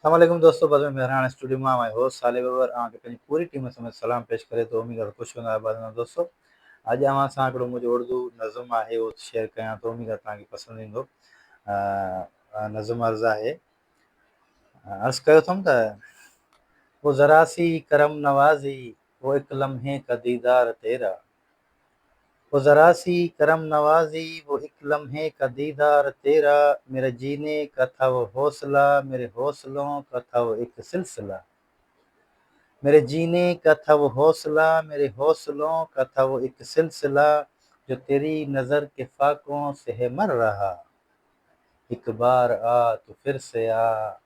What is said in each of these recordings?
अस्सलाम दोस्तों, बस में मेहरान स्टूडियो में हमारे होस्ट साले बाबर पंहिंजी पूरी टीम समय सलाम पेश करे तो उम्मीद आहे ख़ुशि हूंदा दोस्तों। अॼु अव्हां सां हिकिड़ो मुंहिंजो उर्दू नज़म आहे उहो शेयर कयां थो, उम्मीद आहे तव्हांखे पसंदि ईंदो। नज़म अर्ज़ आहे, अर्ज़ कयो अथमि त वो ज़रा सी करम नवाज़ी वो एक लम्हे का दीदार तेरा, वो ज़रा सी करम नवाज़ी वो एक लम्हे का दीदार तेरा, मेरे जीने का था वो हौसला मेरे हौसलों का था वो एक सिलसिला, मेरे जीने का था वो हौसला मेरे हौसलों का था वो एक सिलसिला, जो तेरी नज़र के फाकों से है मर रहा। एक बार आ तो फिर से आ,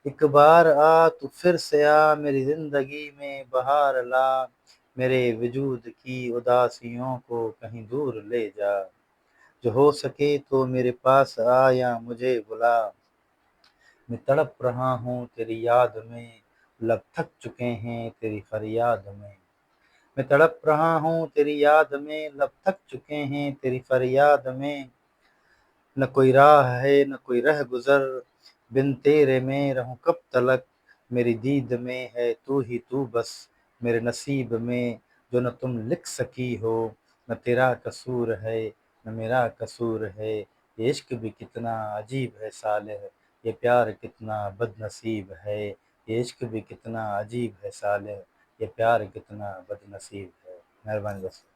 एक बार आ तो फिर से आ, मेरी ज़िंदगी में बहार ला, मेरे वजूद की उदासियों को कहीं दूर ले जा, जो हो सके तो मेरे पास आ या मुझे बुला, मैं तड़प रहा हूँ तेरी याद में, लब थक चुके हैं तेरी फरियाद में, मैं तड़प रहा हूँ तेरी याद में, लब थक चुके हैं तेरी फरियाद में, न कोई राह है न कोई रह गुजर, बिन तेरे मैं रहूं कब तलक, मेरी दीद में है तू ही तू बस, मेरे नसीब में जो न तुम लिख सकी हो, न तेरा कसूर है न मेरा कसूर है, ये इश्क भी कितना अजीब है सालिह, ये प्यार कितना बदनसीब है, ये इश्क भी कितना अजीब है सालिह, ये प्यार कितना बदनसीब है। मेहरबानी दोस्तों।